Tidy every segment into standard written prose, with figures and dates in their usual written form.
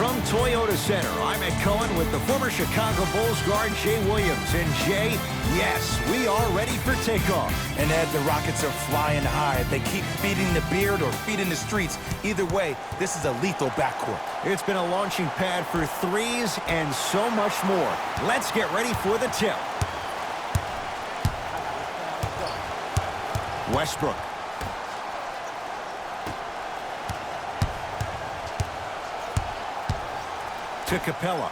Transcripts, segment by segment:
From Toyota Center, I'm Ed Cohen with the former Chicago Bulls guard Jay Williams. And Jay, yes, we are ready for takeoff. And Ed, the Rockets are flying high. If they keep feeding the beard or feeding the streets, either way, this is a lethal backcourt. It's been a launching pad for threes and so much more. Let's get ready for the tip. Westbrook. To Capella.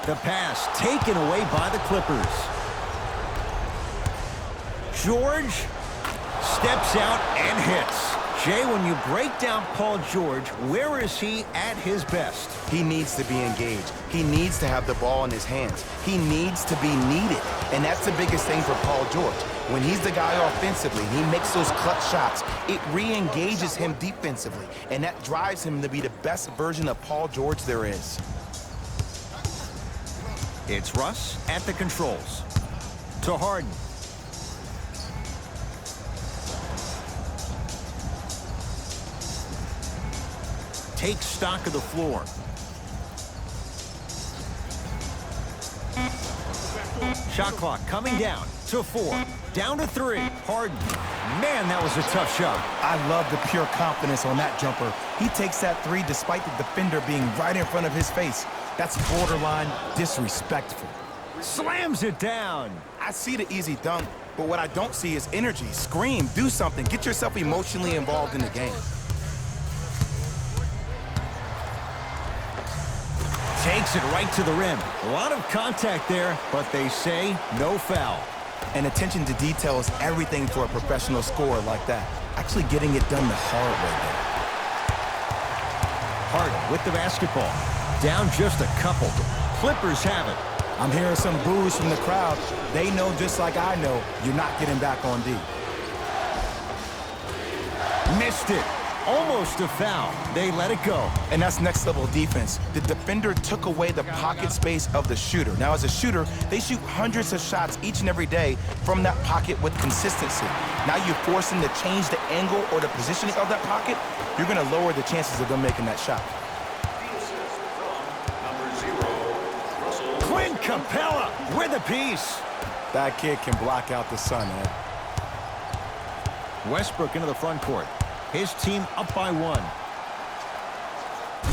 The pass taken away by the Clippers. George steps out and hits. Jay, when you break down Paul George, where is he at his best? He needs to be engaged. He needs to have the ball in his hands. He needs to be needed. And that's the biggest thing for Paul George. When he's the guy offensively, he makes those clutch shots. It re-engages him defensively. And that drives him to be the best version of Paul George there is. It's Russ at the controls. To Harden. Take stock of the floor. Shot clock coming down to 4. Down to 3. Harden. Man, that was a tough shot. I love the pure confidence on that jumper. He takes that 3 despite the defender being right in front of his face. That's borderline disrespectful. Slams it down. I see the easy dunk, but what I don't see is energy. Scream, do something. Get yourself emotionally involved in the game. Takes it right to the rim. A lot of contact there, but they say no foul. And attention to detail is everything for a professional scorer like that. Actually getting it done the hard way there. Harden with the basketball. Down just a couple. Clippers have it. I'm hearing some boos from the crowd. They know just like I know, you're not getting back on D. Missed it. Almost a foul. They let it go. And that's next level defense. The defender took away the pocket space of the shooter. Now as a shooter, they shoot hundreds of shots each and every day from that pocket with consistency. Now you force them to change the angle or the positioning of that pocket, you're gonna lower the chances of them making that shot. Clint Capella with a piece. That kid can block out the sun, Ed. Westbrook into the front court. His team up by 1.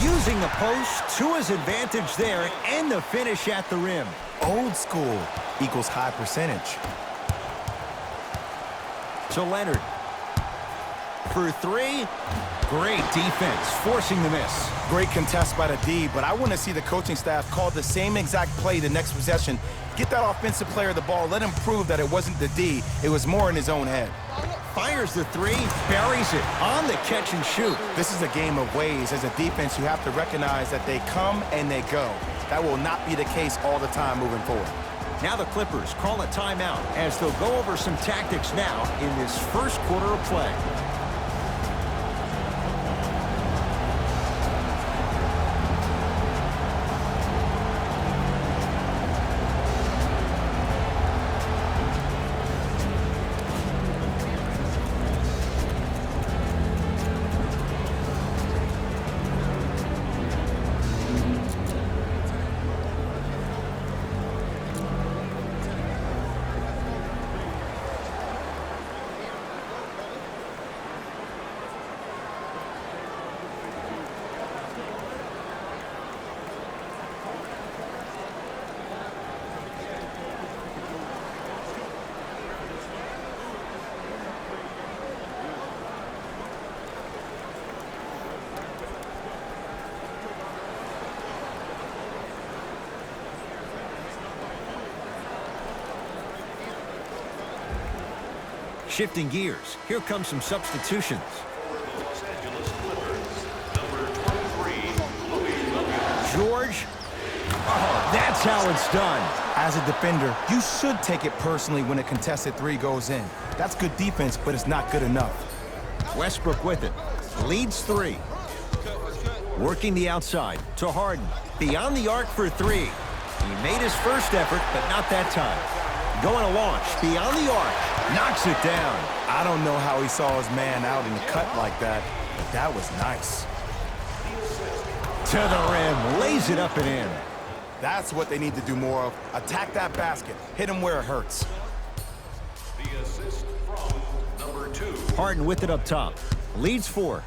Using the post to his advantage there and the finish at the rim. Old school equals high percentage. To Leonard. For 3. Great defense, forcing the miss. Great contest by the D, but I want to see the coaching staff call the same exact play the next possession. Get that offensive player the ball. Let him prove that it wasn't the D. It was more in his own head. Fires the 3, buries it on the catch and shoot. This is a game of ways. As a defense, you have to recognize that they come and they go. That will not be the case all the time moving forward. Now the Clippers call a timeout as they'll go over some tactics now in this first quarter of play. Shifting gears, here come some substitutions. George. Oh, that's how it's done. As a defender, you should take it personally when a contested 3 goes in. That's good defense, but it's not good enough. Westbrook with it. Leads 3. Working the outside to Harden. Beyond the arc for 3. He made his first effort, but not that time. Going to launch. Beyond the arc. Knocks it down. I don't know how he saw his man out in the cut like that, but that was nice. To the rim, lays it up and in. That's what they need to do more of. Attack that basket. Hit him where it hurts. The assist from number 2. Harden with it up top. Leads 4.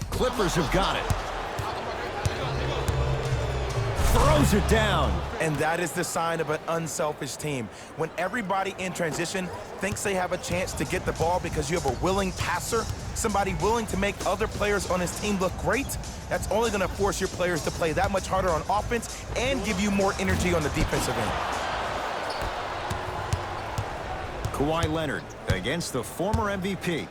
Clippers have got it. Throws it down. And that is the sign of an unselfish team. When everybody in transition thinks they have a chance to get the ball because you have a willing passer, somebody willing to make other players on his team look great, that's only going to force your players to play that much harder on offense and give you more energy on the defensive end. Kawhi Leonard against the former MVP.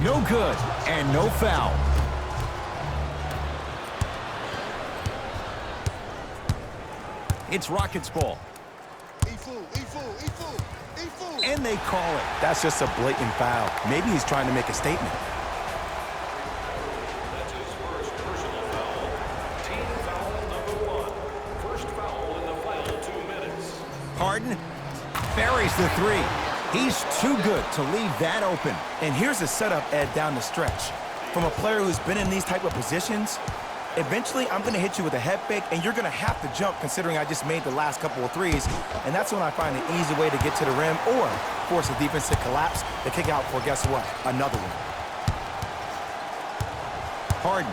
No good, and no foul. It's Rockets ball. And they call it. That's just a blatant foul. Maybe he's trying to make a statement. That's his first personal foul. Team foul number 1. First foul in the final 2 minutes. Harden buries the 3. He's too good to leave that open. And here's the setup, Ed, down the stretch. From a player who's been in these type of positions, eventually I'm going to hit you with a head fake, and you're going to have to jump considering I just made the last couple of threes. And that's when I find an easy way to get to the rim or force the defense to collapse to kick out for, guess what, another one. Harden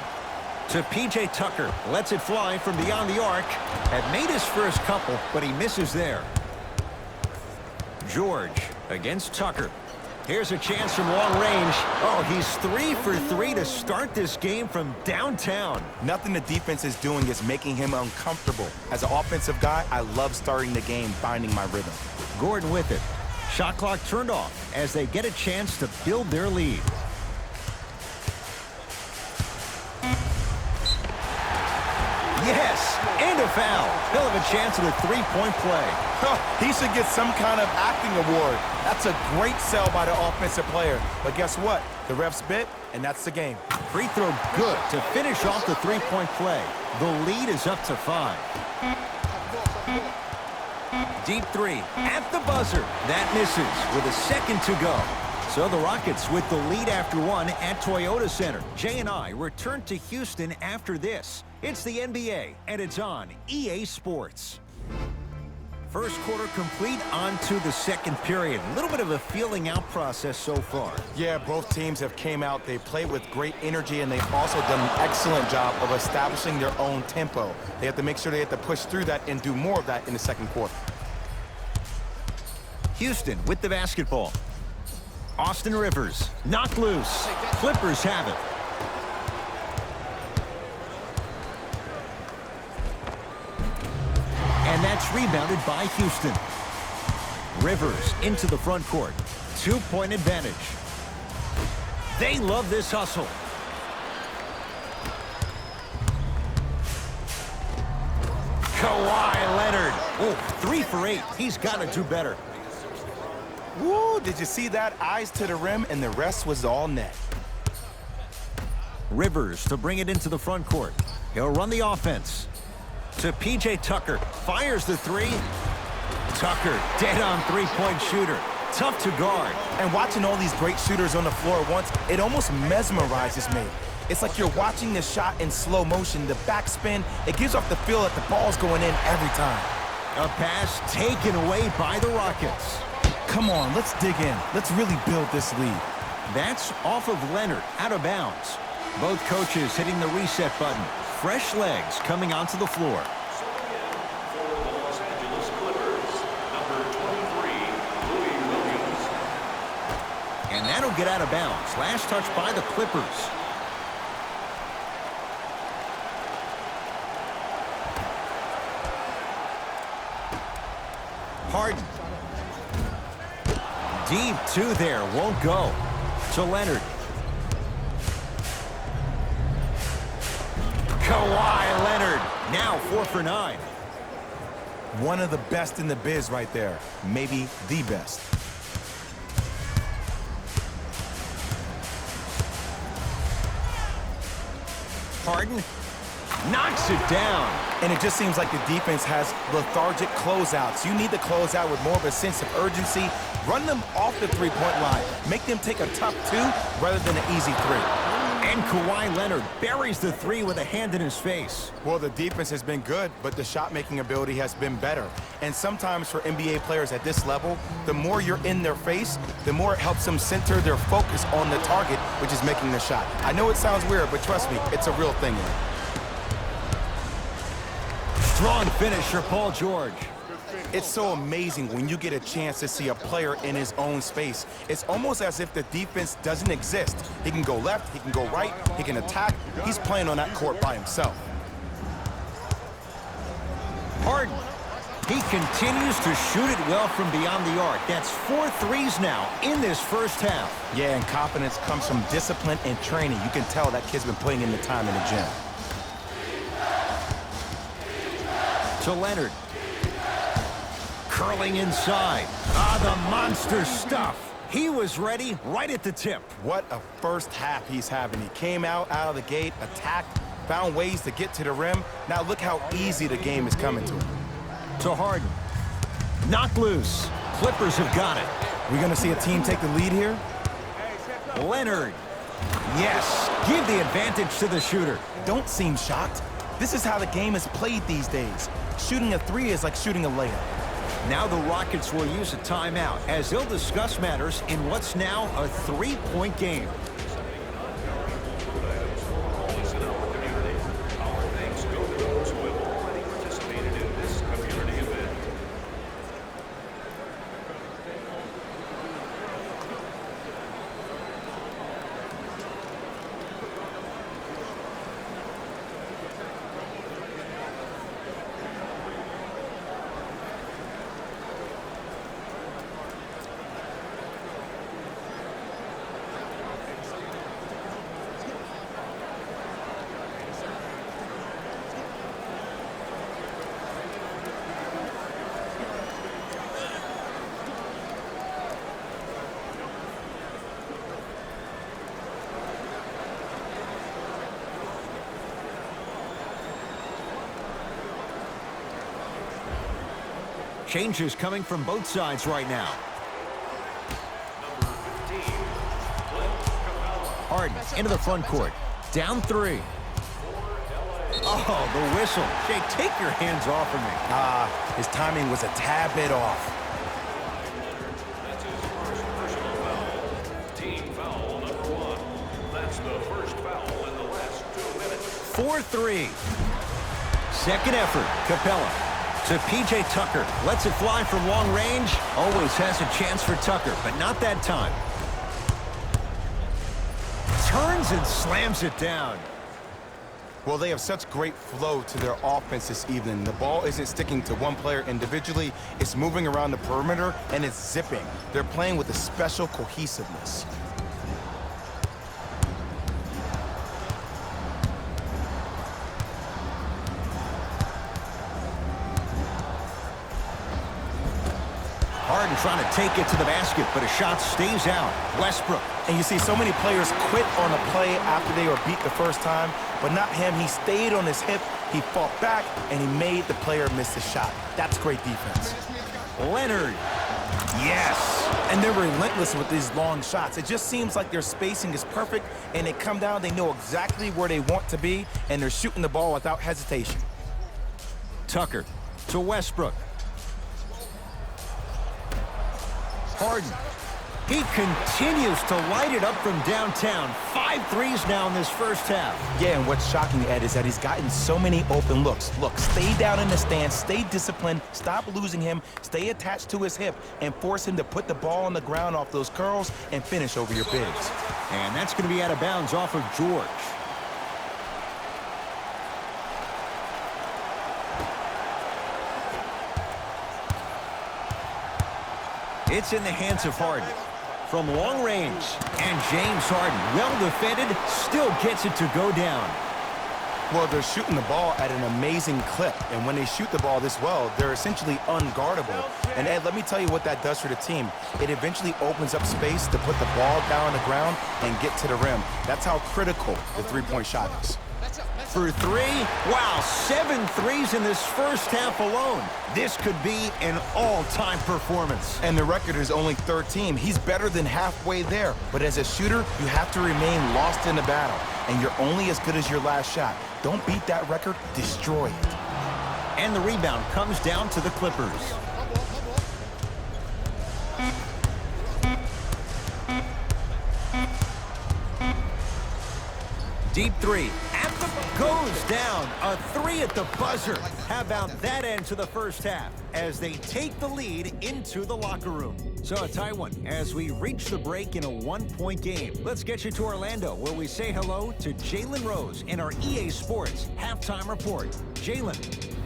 to P.J. Tucker. Lets it fly from beyond the arc. Had made his first couple, but he misses there. George against Tucker. Here's a chance from long range. Oh, he's 3 for 3 to start this game from downtown. Nothing the defense is doing is making him uncomfortable. As an offensive guy, I love starting the game, finding my rhythm. Gordon with it. Shot clock turned off as they get a chance to build their lead. Yes, and a foul. He'll have a chance at a 3-point play. He should get some kind of acting award. That's a great sell by the offensive player. But guess what? The refs bit, and that's the game. Free throw good to finish off the 3-point play. The lead is up to 5. Deep 3 at the buzzer. That misses with a second to go. So the Rockets with the lead after 1 at Toyota Center. Jay and I return to Houston after this. It's the NBA, and it's on EA Sports. First quarter complete, on to the second period. A little bit of a feeling out process so far. Yeah, both teams have came out. They played with great energy, and they've also done an excellent job of establishing their own tempo. They have to make sure they have to push through that and do more of that in the second quarter. Houston with the basketball. Austin Rivers knocked loose. Clippers have it. And that's rebounded by Houston. Rivers into the front court. 2-point advantage. They love this hustle. Kawhi Leonard. Oh, 3 for 8. He's got to do better. Woo, did you see that? Eyes to the rim, and the rest was all net. Rivers to bring it into the front court. He'll run the offense. To P.J. Tucker. Fires the 3. Tucker, dead-on 3-point shooter. Tough to guard. And watching all these great shooters on the floor at once, it almost mesmerizes me. It's like you're watching the shot in slow motion. The backspin, it gives off the feel that the ball's going in every time. A pass taken away by the Rockets. Come on, let's dig in. Let's really build this lead. That's off of Leonard, out of bounds. Both coaches hitting the reset button. Fresh legs coming onto the floor. For the Los Angeles Clippers, number 23, Louis Williams. And that'll get out of bounds. Last touch by the Clippers. Harden. Deep 2 there, won't go. To Leonard. Kawhi Leonard, now 4 for 9. One of the best in the biz right there. Maybe the best. Harden knocks it down. And it just seems like the defense has lethargic closeouts. You need to close out with more of a sense of urgency, Run them off the three-point line. Make them take a tough two rather than an easy three. And Kawhi Leonard buries the three with a hand in his face. Well, the defense has been good, but the shot-making ability has been better. And sometimes for NBA players at this level, the more you're in their face, the more it helps them center their focus on the target, which is making the shot. I know it sounds weird, but trust me, it's a real thing. Strong finish for Paul George. It's so amazing when you get a chance to see a player in his own space. It's almost as if the defense doesn't exist. He can go left, he can go right, he can attack. He's playing on that court by himself. Harden. He continues to shoot it well from beyond the arc. That's 4 threes now in this first half. Yeah, and confidence comes from discipline and training. You can tell that kid's been putting in the time in the gym. To Leonard. Curling inside. The monster stuff. He was ready right at the tip. What a first half he's having. He came out of the gate, attacked, found ways to get to the rim. Now look how easy the game is coming to him. To Harden. Knocked loose. Clippers have got it. We gonna see a team take the lead here? Leonard. Yes. Give the advantage to the shooter. Don't seem shocked. This is how the game is played these days. Shooting a three is like shooting a layup. Now the Rockets will use a timeout as they'll discuss matters in what's now a 3-point game. Our thanks go to those who have already participated in this community event. Changes coming from both sides right now. Harden into the front court. Down 3. Oh, the whistle. Jay, take your hands off of me. His timing was a tad bit off. That's his first personal foul. Team foul number 1. That's the first foul in the last 2 minutes. 4-3. Second effort. Capella. To P.J. Tucker. Lets it fly from long range. Always has a chance for Tucker, but not that time. Turns and slams it down. Well, they have such great flow to their offense this evening. The ball isn't sticking to one player individually. It's moving around the perimeter, and it's zipping. They're playing with a special cohesiveness. Harden trying to take it to the basket, but a shot stays out. Westbrook. And you see so many players quit on a play after they were beat the first time, but not him. He stayed on his hip, he fought back, and he made the player miss the shot. That's great defense. Leonard. Yes. And they're relentless with these long shots. It just seems like their spacing is perfect, and they come down, they know exactly where they want to be, and they're shooting the ball without hesitation. Tucker to Westbrook. Harden. He continues to light it up from downtown. 5 threes now in this first half. Yeah, and what's shocking, Ed, is that he's gotten so many open looks. Look, stay down in the stance, stay disciplined, stop losing him, stay attached to his hip, and force him to put the ball on the ground off those curls and finish over your bigs. And that's going to be out of bounds off of George. It's in the hands of Harden. From long range, and James Harden, well defended, still gets it to go down. Well, they're shooting the ball at an amazing clip, and when they shoot the ball this well, they're essentially unguardable. And Ed, let me tell you what that does for the team. It eventually opens up space to put the ball down on the ground and get to the rim. That's how critical the three-point shot is. for three. Wow, 7 threes in this first half alone. This could be an all-time performance. And the record is only 13. He's better than halfway there. But as a shooter, you have to remain lost in the battle. And you're only as good as your last shot. Don't beat that record, destroy it. And the rebound comes down to the Clippers. Deep three. Goes down. A three at the buzzer. How about that end to the first half as they take the lead into the locker room? So a tie one as we reach the break in a 1-point game. Let's get you to Orlando where we say hello to Jalen Rose in our EA Sports Halftime Report. Jalen.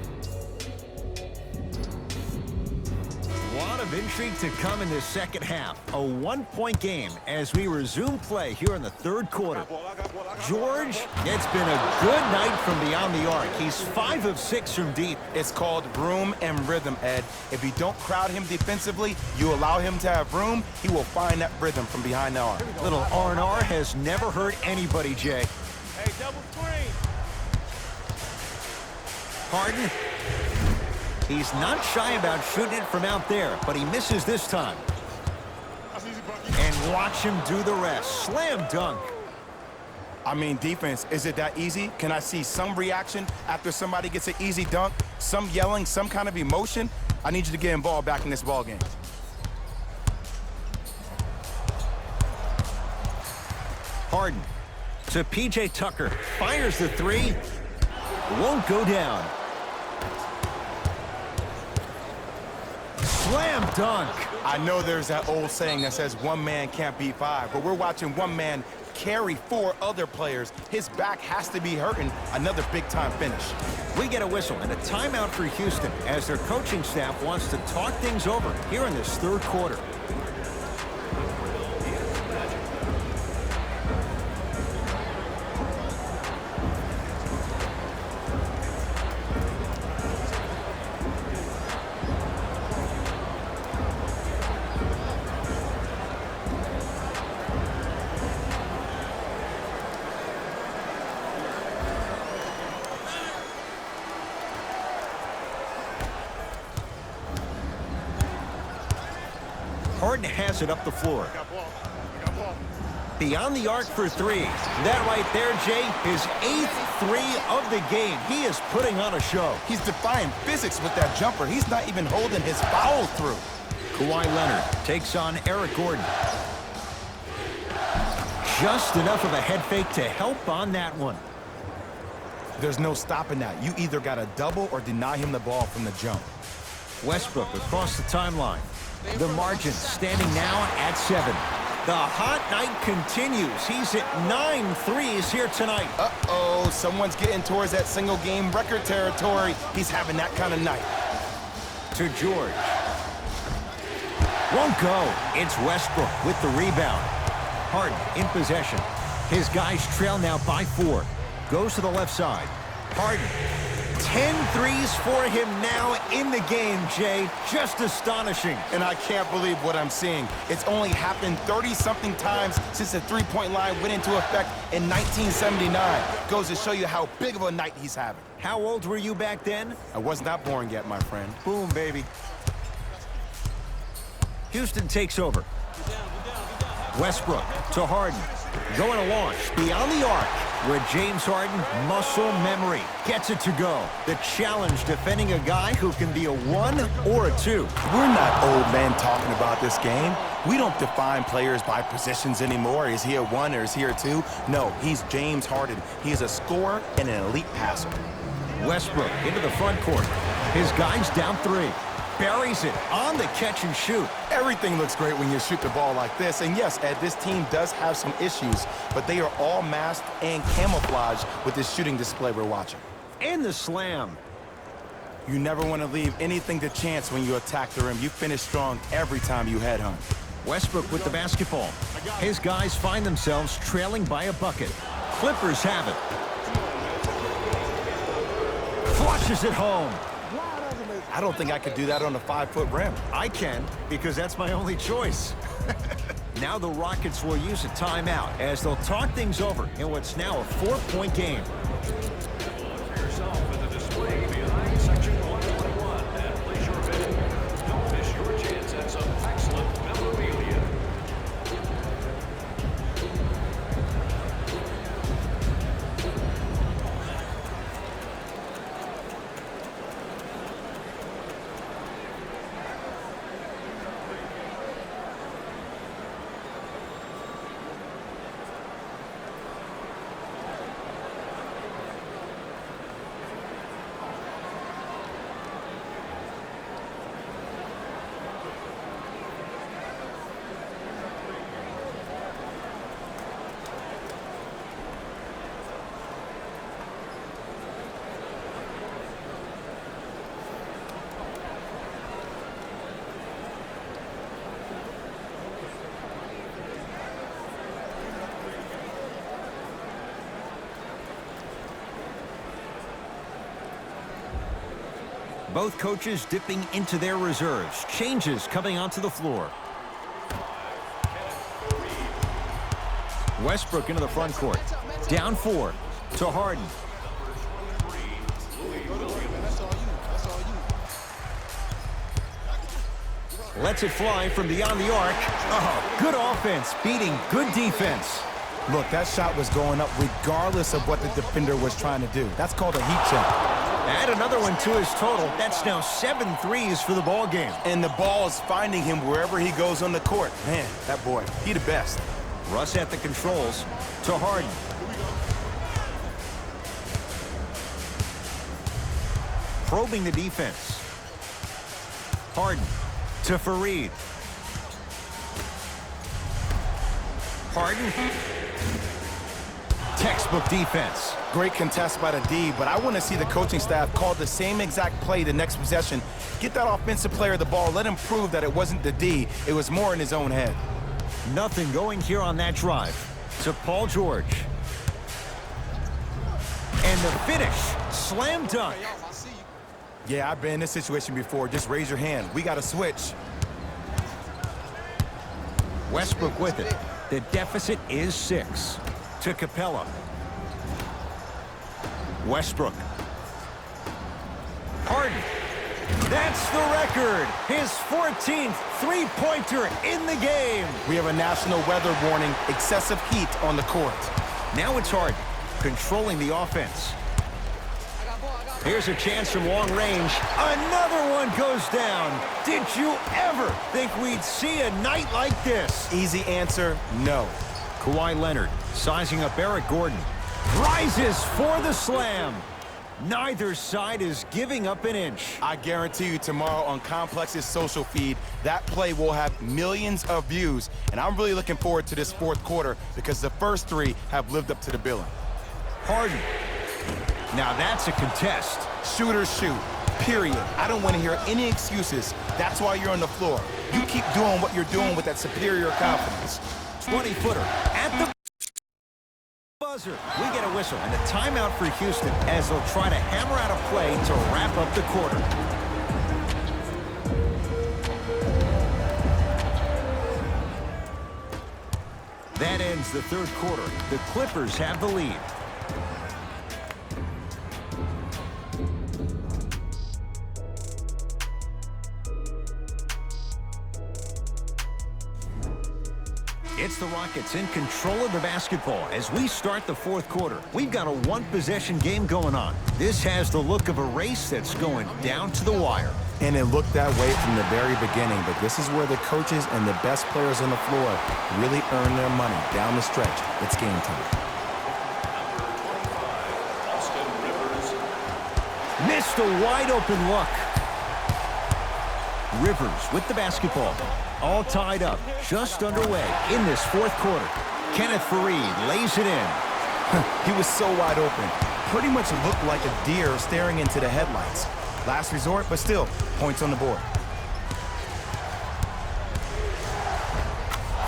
A lot of intrigue to come in this second half. A 1-point game as we resume play here in the third quarter. George, it's been a good night from beyond the arc. He's 5 of 6 from deep. It's called room and rhythm, Ed. If you don't crowd him defensively, you allow him to have room, he will find that rhythm from behind the arc. Little R&R has never hurt anybody, Jay. Hey, double screen. Harden. He's not shy about shooting it from out there, but he misses this time. And watch him do the rest. Slam dunk. I mean, defense, is it that easy? Can I see some reaction after somebody gets an easy dunk? Some yelling, some kind of emotion? I need you to get involved back in this ball game. Harden to P.J. Tucker. Fires the three. Won't go down. Slam dunk. I know there's that old saying that says one man can't beat 5, but we're watching one man carry 4 other players. His back has to be hurting. Another big-time finish. We get a whistle and a timeout for Houston as their coaching staff wants to talk things over here in this third quarter. Harden has it up the floor. Beyond the arc for three. That right there, Jay, his 8th three of the game. He is putting on a show. He's defying physics with that jumper. He's not even holding his foul through. Kawhi Leonard takes on Eric Gordon. Just enough of a head fake to help on that one. There's no stopping that. You either got to double or deny him the ball from the jump. Westbrook across the timeline. The margin standing now at 7. The hot night continues. He's at 9 threes here tonight. Uh-oh, someone's getting towards that single-game record territory. He's having that kind of night. To George. Won't go. It's Westbrook with the rebound. Harden in possession. His guys trail now by 4. Goes to the left side. Harden. 10 threes for him now in the game, Jay. Just astonishing. And I can't believe what I'm seeing. It's only happened 30-something times since the three-point line went into effect in 1979. Goes to show you how big of a night he's having. How old were you back then? I was not born yet, my friend. Boom, baby. Houston takes over. Westbrook to Harden. Going to launch beyond the arc. With James Harden, muscle memory, gets it to go. The challenge defending a guy who can be a 1 or a 2. We're not old men talking about this game. We don't define players by positions anymore. Is he a 1 or is he a 2? No, he's James Harden. He is a scorer and an elite passer. Westbrook into the front court. His guys down 3. Buries it on the catch and shoot. Everything looks great when you shoot the ball like this. And yes, Ed, this team does have some issues, but they are all masked and camouflaged with this shooting display we're watching. And the slam. You never want to leave anything to chance when you attack the rim. You finish strong every time you headhunt. Westbrook with the basketball. His guys find themselves trailing by a bucket. Clippers have it. Flushes it home. I don't think I could do that on a 5-foot rim. I can, because that's my only choice. Now the Rockets will use a timeout as they'll talk things over in what's now a 4-point game. Both coaches dipping into their reserves. Changes coming onto the floor. Westbrook into the front court. Down 4 to Harden. Lets it fly from beyond the arc. Oh, good offense beating good defense. Look, that shot was going up regardless of what the defender was trying to do. That's called a heat check. Add another one to his total. That's now 7 threes for the ball game. And the ball is finding him wherever he goes on the court. Man, that boy, he the best. Russ at the controls to Harden. Probing the defense. Harden to Fareed. Harden. Textbook defense. Great contest by the D, but I want to see the coaching staff call the same exact play the next possession. Get that offensive player the ball. Let him prove that it wasn't the D. It was more in his own head. Nothing going here on that drive. To Paul George. And the finish. Slam dunk. Yeah, I've been in this situation before. Just raise your hand. We got to switch. Westbrook with it. The deficit is 6. To Capella. Westbrook. Harden. That's the record. His 14th three-pointer in the game. We have a national weather warning. Excessive heat on the court. Now it's Harden, controlling the offense. Here's a chance from long range. Another one goes down. Did you ever think we'd see a night like this? Easy answer, no. Kawhi Leonard sizing up Eric Gordon. Rises for the slam. Neither side is giving up an inch. I guarantee you tomorrow on Complex's social feed, that play will have millions of views. And I'm really looking forward to this fourth quarter because the first 3 have lived up to the billing. Harden. Now that's a contest. Shooters shoot, period. I don't want to hear any excuses. That's why you're on the floor. You keep doing what you're doing with that superior confidence. 20-footer at the buzzer. We get a whistle and a timeout for Houston as they'll try to hammer out a play to wrap up the quarter. That ends the third quarter. The Clippers have the lead. It's the Rockets in control of the basketball as we start the fourth quarter. We've got a one-possession game going on. This has the look of a race that's going down to the wire. And it looked that way from the very beginning, but this is where the coaches and the best players on the floor really earn their money down the stretch. It's game time. Missed a wide-open look. Rivers with the basketball. All tied up, just underway in this fourth quarter. Kenneth Fareed lays it in. He was so wide open. Pretty much looked like a deer staring into the headlights. Last resort, but still, points on the board.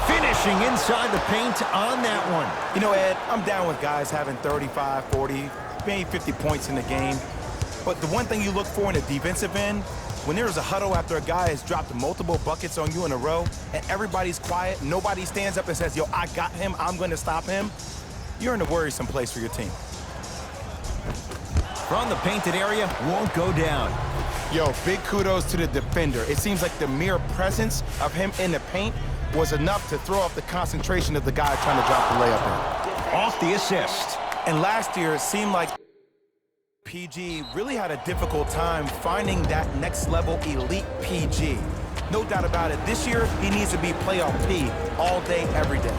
Finishing inside the paint on that one. You know, Ed, I'm down with guys having 35, 40, maybe 50 points in the game. But the one thing you look for in a defensive end, when there's a huddle after a guy has dropped multiple buckets on you in a row and everybody's quiet, nobody stands up and says, yo, I got him, I'm going to stop him, you're in a worrisome place for your team. From the painted area, won't go down. Yo, big kudos to the defender. It seems like the mere presence of him in the paint was enough to throw off the concentration of the guy trying to drop the layup in. Off the assist. And last year, it seemed like PG really had a difficult time finding that next level elite PG. No doubt about it, this year he needs to be playoff P all day, every day.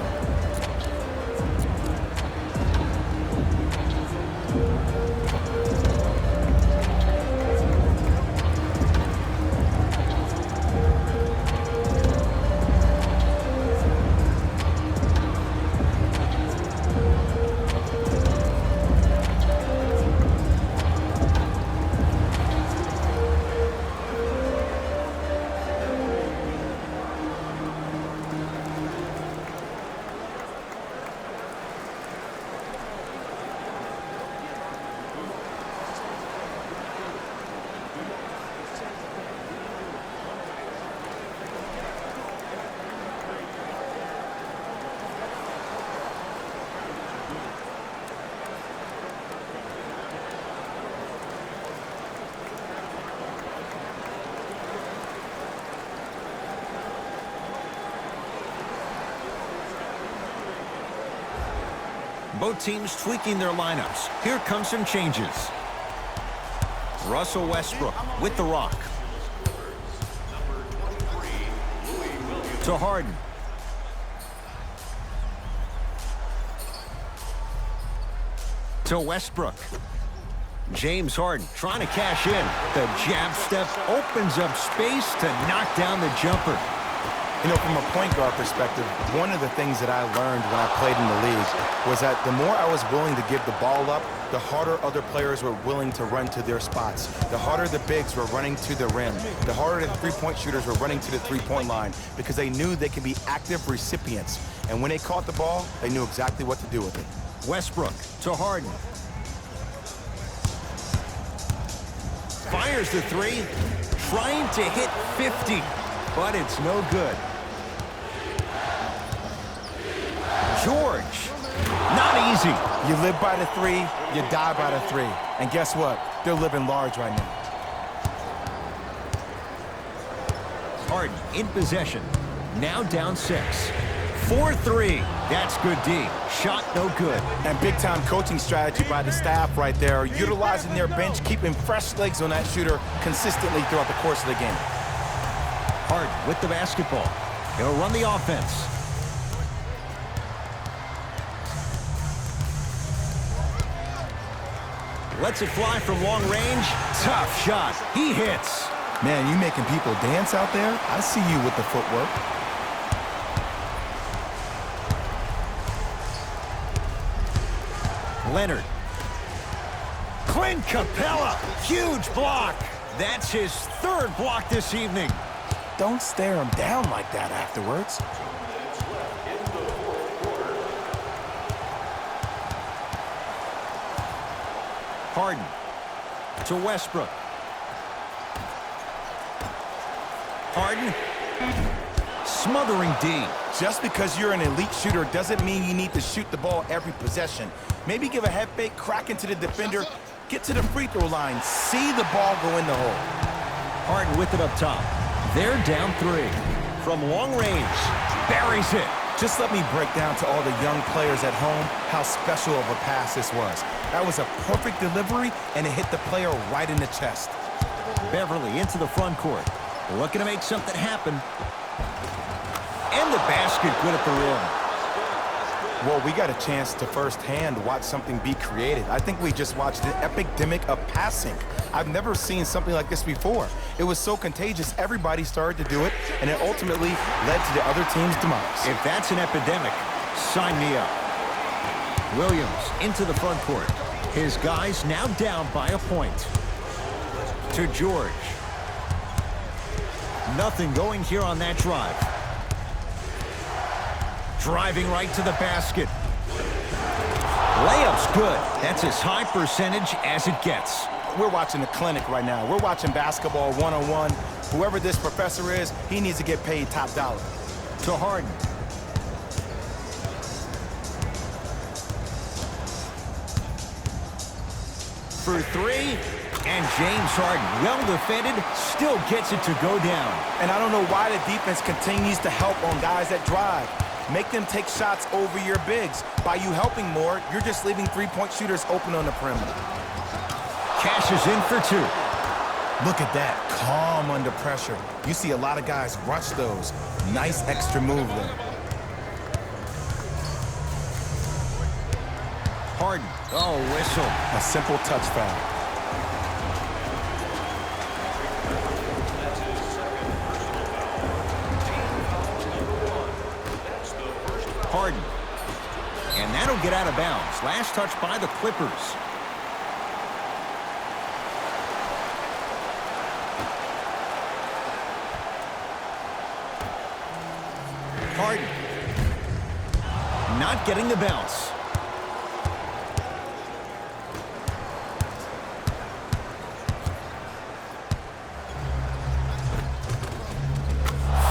Both teams tweaking their lineups. Here come some changes. Russell Westbrook with the rock. To Harden. To Westbrook. James Harden trying to cash in. The jab step opens up space to knock down the jumper. You know, from a point guard perspective, one of the things that I learned when I played in the league was that the more I was willing to give the ball up, the harder other players were willing to run to their spots. The harder the bigs were running to the rim. The harder the three-point shooters were running to the three-point line because they knew they could be active recipients. And when they caught the ball, they knew exactly what to do with it. Westbrook to Harden. Fires the three, trying to hit 50, but it's no good. George, not easy. You live by the three, you die by the three. And guess what? They're living large right now. Harden in possession, now down 6. 4-3, that's good D. Shot no good. And big-time coaching strategy by the staff right there, utilizing their bench, keeping fresh legs on that shooter consistently throughout the course of the game. Harden with the basketball. He'll run the offense. Lets it fly from long range. Tough shot. He hits. Man, you making people dance out there? I see you with the footwork. Leonard. Clint Capella. Huge block. That's his 3rd block this evening. Don't stare him down like that afterwards. Harden to Westbrook. Harden smothering D. Just because you're an elite shooter doesn't mean you need to shoot the ball every possession. Maybe give a head fake, crack into the defender, get to the free throw line, see the ball go in the hole. Harden with it up top. They're down 3. From long range, buries it. Just let me break down to all the young players at home how special of a pass this was. That was a perfect delivery, and it hit the player right in the chest. Beverly into the front court. Looking to make something happen. And the basket good at the rim. Well, we got a chance to firsthand watch something be created. I think we just watched an epidemic of passing. I've never seen something like this before. It was so contagious, everybody started to do it, and it ultimately led to the other team's demise. If that's an epidemic, sign me up. Williams into the front court. His guys now down by a point. To George. Nothing going here on that drive. Driving right to the basket. Layup's good. That's as high percentage as it gets. We're watching a clinic right now. We're watching basketball one-on-one. Whoever this professor is, he needs to get paid top dollar. To Harden. For 3, and James Harden, well defended, still gets it to go down. And I don't know why the defense continues to help on guys that drive. Make them take shots over your bigs. By you helping more, you're just leaving three-point shooters open on the perimeter. Cashes in for 2. Look at that, calm under pressure. You see a lot of guys rush those. Nice extra move there. Harden, oh, whistle. A simple touch foul. Harden. And that'll get out of bounds. Last touch by the Clippers. Harden. Not getting the bounce.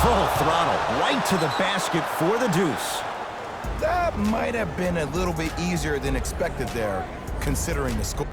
Full throttle right to the basket for the deuce. That might have been a little bit easier than expected there, considering the score.